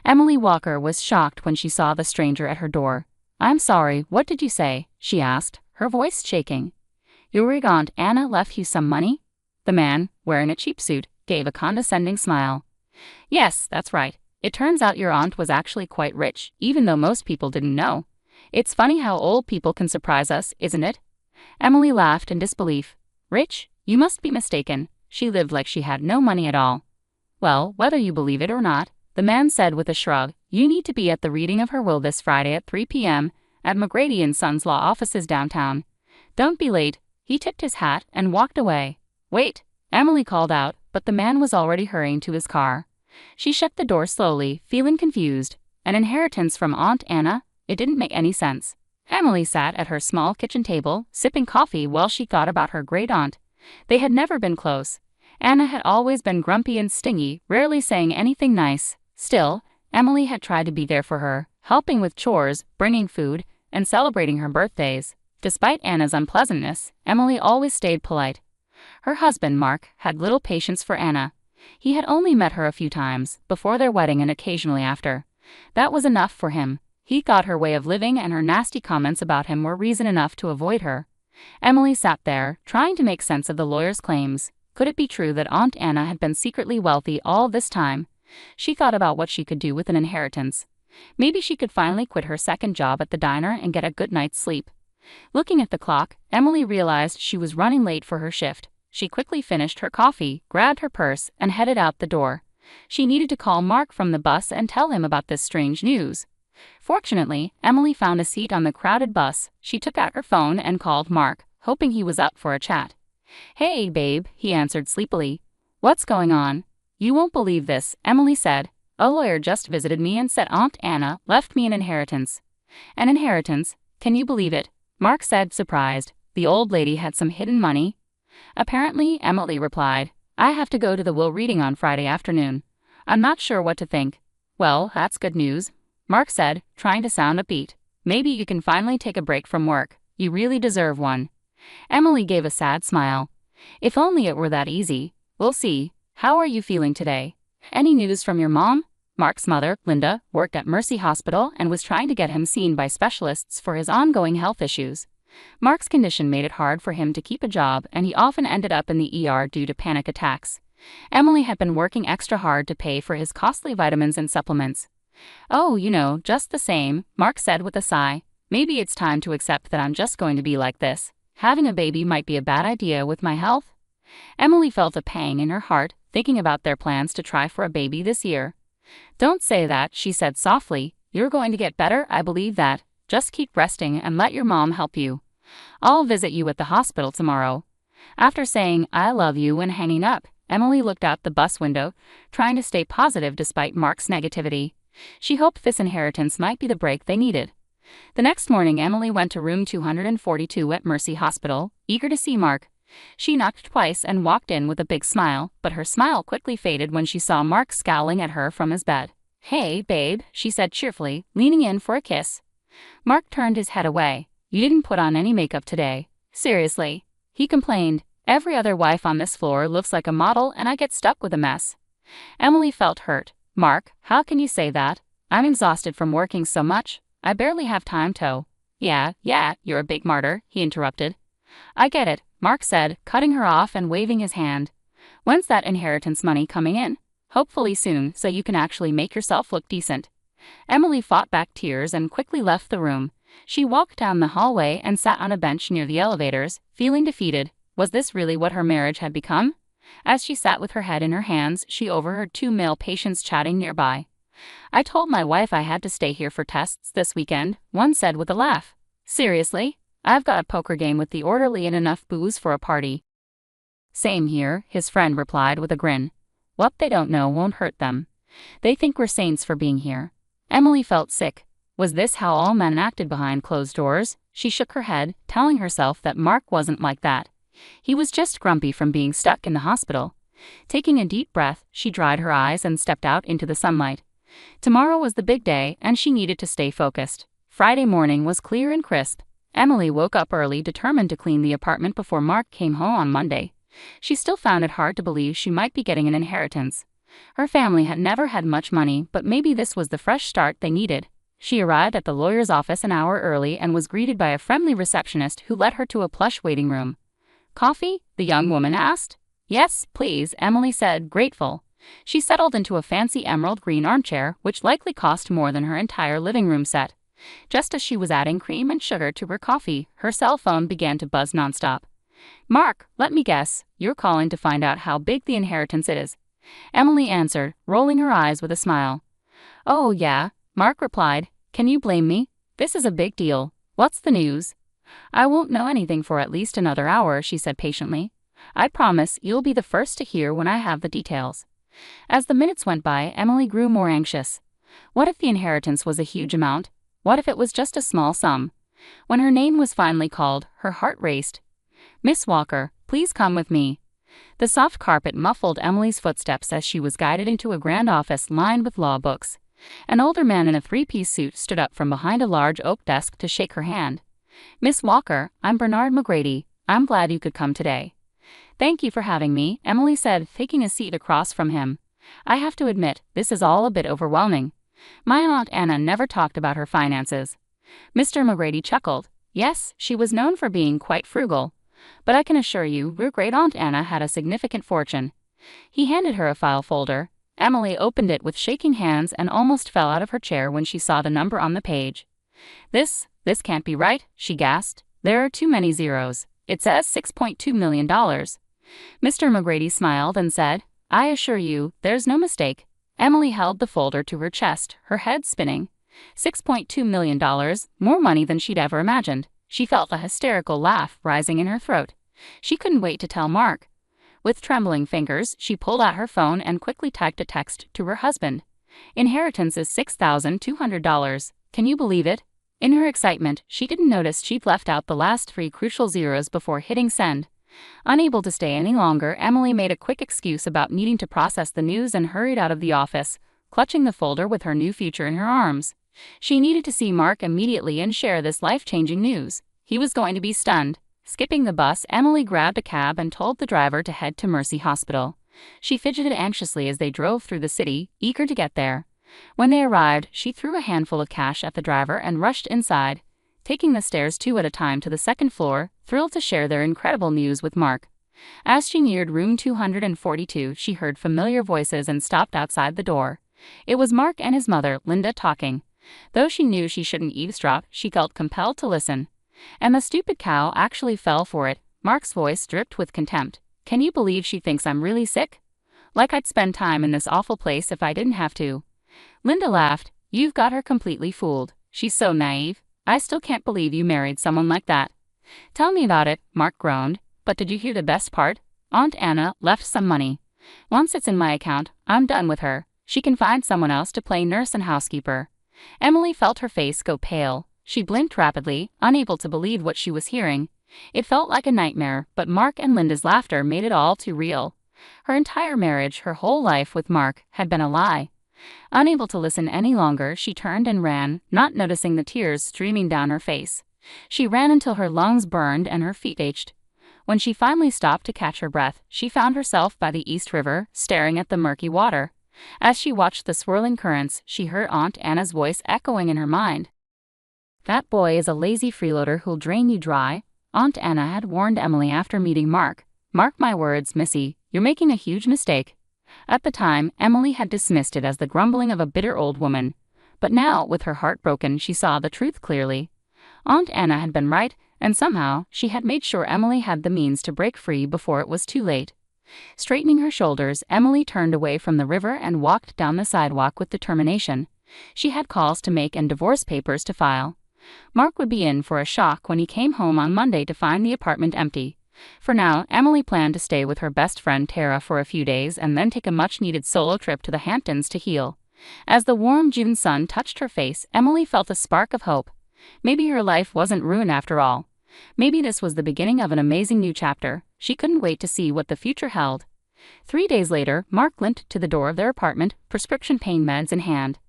Emily Walker was shocked when she saw the stranger at her door. "I'm sorry, what did you say?" she asked, her voice shaking. "Your Aunt Anna left you some money?" The man, wearing a cheap suit, gave a condescending smile. "Yes, that's right. It turns out your aunt was actually quite rich, even though most people didn't know. It's funny how old people can surprise us, isn't it?" Emily laughed in disbelief. "Rich? You must be mistaken. She lived like she had no money at all." "Well, whether you believe it or not," the man said with a shrug, "you need to be at the reading of her will this Friday at 3 p.m. at McGrady & Sons Law Offices downtown. Don't be late." He tipped his hat and walked away. "Wait," Emily called out, but the man was already hurrying to his car. She shut the door slowly, feeling confused. An inheritance from Aunt Anna? It didn't make any sense. Emily sat at her small kitchen table, sipping coffee while she thought about her great-aunt. They had never been close. Anna had always been grumpy and stingy, rarely saying anything nice. Still, Emily had tried to be there for her, helping with chores, bringing food, and celebrating her birthdays. Despite Anna's unpleasantness, Emily always stayed polite. Her husband, Mark, had little patience for Anna. He had only met her a few times, before their wedding and occasionally after. That was enough for him. He got her way of living, and her nasty comments about him were reason enough to avoid her. Emily sat there, trying to make sense of the lawyer's claims. Could it be true that Aunt Anna had been secretly wealthy all this time? She thought about what she could do with an inheritance. Maybe she could finally quit her second job at the diner and get a good night's sleep. Looking at the clock, Emily realized she was running late for her shift. She quickly finished her coffee, grabbed her purse, and headed out the door. She needed to call Mark from the bus and tell him about this strange news. Fortunately, Emily found a seat on the crowded bus. She took out her phone and called Mark, hoping he was up for a chat. "Hey, babe," he answered sleepily. "What's going on?" "You won't believe this," Emily said. "A lawyer just visited me and said Aunt Anna left me an inheritance." "An inheritance? Can you believe it?" Mark said, surprised. "The old lady had some hidden money?" "Apparently," Emily replied. "I have to go to the will reading on Friday afternoon. I'm not sure what to think." "Well, that's good news," Mark said, trying to sound upbeat. "Maybe you can finally take a break from work. You really deserve one." Emily gave a sad smile. "If only it were that easy. We'll see. How are you feeling today? Any news from your mom?" Mark's mother, Linda, worked at Mercy Hospital and was trying to get him seen by specialists for his ongoing health issues. Mark's condition made it hard for him to keep a job, and he often ended up in the ER due to panic attacks. Emily had been working extra hard to pay for his costly vitamins and supplements. "Oh, just the same," Mark said with a sigh. "Maybe it's time to accept that I'm just going to be like this. Having a baby might be a bad idea with my health." Emily felt a pang in her heart, thinking about their plans to try for a baby this year. "Don't say that," she said softly. "You're going to get better, I believe that. Just keep resting and let your mom help you. I'll visit you at the hospital tomorrow." After saying, "I love you," and hanging up, Emily looked out the bus window, trying to stay positive despite Mark's negativity. She hoped this inheritance might be the break they needed. The next morning, Emily went to room 242 at Mercy Hospital, eager to see Mark. She knocked twice and walked in with a big smile, but her smile quickly faded when she saw Mark scowling at her from his bed. "Hey, babe," she said cheerfully, leaning in for a kiss. Mark turned his head away. "You didn't put on any makeup today. Seriously," he complained. "Every other wife on this floor looks like a model and I get stuck with a mess." Emily felt hurt. "Mark, how can you say that? I'm exhausted from working so much. I barely have time to." Yeah, you're a big martyr," he interrupted. "I get it," Mark said, cutting her off and waving his hand. "When's that inheritance money coming in?" "Hopefully soon, so you can actually make yourself look decent." Emily fought back tears and quickly left the room. She walked down the hallway and sat on a bench near the elevators, feeling defeated. Was this really what her marriage had become? As she sat with her head in her hands, she overheard two male patients chatting nearby. "I told my wife I had to stay here for tests this weekend," one said with a laugh. "Seriously? I've got a poker game with the orderly and enough booze for a party." "Same here," his friend replied with a grin. "What they don't know won't hurt them. They think we're saints for being here." Emily felt sick. Was this how all men acted behind closed doors? She shook her head, telling herself that Mark wasn't like that. He was just grumpy from being stuck in the hospital. Taking a deep breath, she dried her eyes and stepped out into the sunlight. Tomorrow was the big day, and she needed to stay focused. Friday morning was clear and crisp. Emily woke up early, determined to clean the apartment before Mark came home on Monday. She still found it hard to believe she might be getting an inheritance. Her family had never had much money, but maybe this was the fresh start they needed. She arrived at the lawyer's office an hour early and was greeted by a friendly receptionist who led her to a plush waiting room. "Coffee?" the young woman asked. "Yes, please," Emily said, grateful. She settled into a fancy emerald green armchair, which likely cost more than her entire living room set. Just as she was adding cream and sugar to her coffee, her cell phone began to buzz nonstop. "Mark, let me guess, you're calling to find out how big the inheritance is," Emily answered, rolling her eyes with a smile. "Oh yeah," Mark replied. "Can you blame me? This is a big deal. What's the news?" "I won't know anything for at least another hour," she said patiently. "I promise you'll be the first to hear when I have the details." As the minutes went by, Emily grew more anxious. What if the inheritance was a huge amount? What if it was just a small sum? When her name was finally called, her heart raced. "Miss Walker, please come with me." The soft carpet muffled Emily's footsteps as she was guided into a grand office lined with law books. An older man in a three-piece suit stood up from behind a large oak desk to shake her hand. "Miss Walker, I'm Bernard McGrady. I'm glad you could come today." "Thank you for having me," Emily said, taking a seat across from him. "I have to admit, this is all a bit overwhelming. My Aunt Anna never talked about her finances." Mr. McGrady chuckled. Yes, she was known for being quite frugal. "But I can assure you, your great-aunt Anna had a significant fortune." He handed her a file folder. Emily opened it with shaking hands and almost fell out of her chair when she saw the number on the page. This can't be right," she gasped. "There are too many zeros. It says $6.2 million. Mr. McGrady smiled and said, "I assure you, there's no mistake." Emily held the folder to her chest, her head spinning. $6.2 million, more money than she'd ever imagined. She felt a hysterical laugh rising in her throat. She couldn't wait to tell Mark. With trembling fingers, she pulled out her phone and quickly typed a text to her husband. "Inheritance is $6,200. Can you believe it?" In her excitement, she didn't notice she'd left out the last three crucial zeros before hitting send. Unable to stay any longer, Emily made a quick excuse about needing to process the news and hurried out of the office, clutching the folder with her new future in her arms. She needed to see Mark immediately and share this life-changing news. He was going to be stunned. Skipping the bus, Emily grabbed a cab and told the driver to head to Mercy Hospital. She fidgeted anxiously as they drove through the city, eager to get there. When they arrived, she threw a handful of cash at the driver and rushed inside, taking the stairs two at a time to the second floor, thrilled to share their incredible news with Mark. As she neared room 242, she heard familiar voices and stopped outside the door. It was Mark and his mother, Linda, talking. Though she knew she shouldn't eavesdrop, she felt compelled to listen. "And the stupid cow actually fell for it," Mark's voice dripped with contempt. "Can you believe she thinks I'm really sick? Like I'd spend time in this awful place if I didn't have to." Linda laughed. "You've got her completely fooled. She's so naive. I still can't believe you married someone like that." "Tell me about it," Mark groaned. "But did you hear the best part? Aunt Anna left some money. Once it's in my account, I'm done with her. She can find someone else to play nurse and housekeeper." Emily felt her face go pale. She blinked rapidly, unable to believe what she was hearing. It felt like a nightmare, but Mark and Linda's laughter made it all too real. Her entire marriage, her whole life with Mark, had been a lie. Unable to listen any longer, she turned and ran, not noticing the tears streaming down her face. She ran until her lungs burned and her feet ached. When she finally stopped to catch her breath, she found herself by the East River, staring at the murky water. As she watched the swirling currents, she heard Aunt Anna's voice echoing in her mind. "That boy is a lazy freeloader who'll drain you dry," Aunt Anna had warned Emily after meeting Mark. "Mark my words, Missy, you're making a huge mistake." At the time, Emily had dismissed it as the grumbling of a bitter old woman. But now, with her heart broken, she saw the truth clearly. Aunt Anna had been right, and somehow, she had made sure Emily had the means to break free before it was too late. Straightening her shoulders, Emily turned away from the river and walked down the sidewalk with determination. She had calls to make and divorce papers to file. Mark would be in for a shock when he came home on Monday to find the apartment empty. For now, Emily planned to stay with her best friend Tara for a few days and then take a much-needed solo trip to the Hamptons to heal. As the warm June sun touched her face, Emily felt a spark of hope. Maybe her life wasn't ruined after all. Maybe this was the beginning of an amazing new chapter. She couldn't wait to see what the future held. 3 days later, Mark limped to the door of their apartment, prescription pain meds in hand.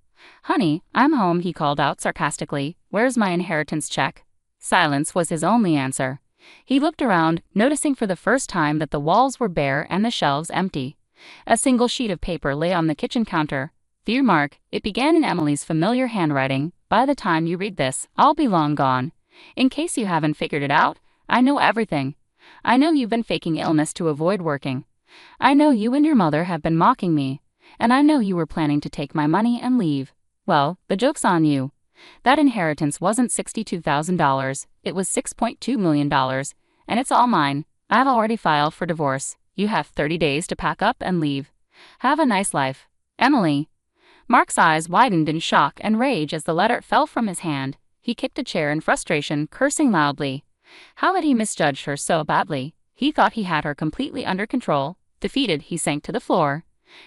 "Honey, I'm home," he called out sarcastically. "Where's my inheritance check?" Silence was his only answer. He looked around, noticing for the first time that the walls were bare and the shelves empty. A single sheet of paper lay on the kitchen counter. "Dear Mark," it began in Emily's familiar handwriting. "By the time you read this, I'll be long gone. In case you haven't figured it out, I know everything. I know you've been faking illness to avoid working. I know you and your mother have been mocking me. And I know you were planning to take my money and leave. Well, the joke's on you. That inheritance wasn't $62,000, it was $6.2 million, and it's all mine. I've already filed for divorce. You have 30 days to pack up and leave. Have a nice life. Emily." Mark's eyes widened in shock and rage as the letter fell from his hand. He kicked a chair in frustration, cursing loudly. How had he misjudged her so badly? He thought he had her completely under control. Defeated, he sank to the floor.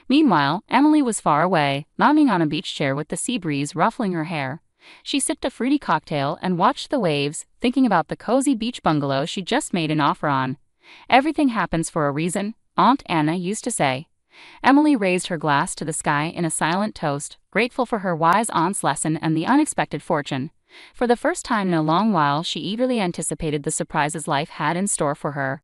Meanwhile, Emily was far away, lounging on a beach chair with the sea breeze ruffling her hair. She sipped a fruity cocktail and watched the waves, thinking about the cozy beach bungalow she'd just made an offer on. "Everything happens for a reason," Aunt Anna used to say. Emily raised her glass to the sky in a silent toast, grateful for her wise aunt's lesson and the unexpected fortune. For the first time in a long while, she eagerly anticipated the surprises life had in store for her.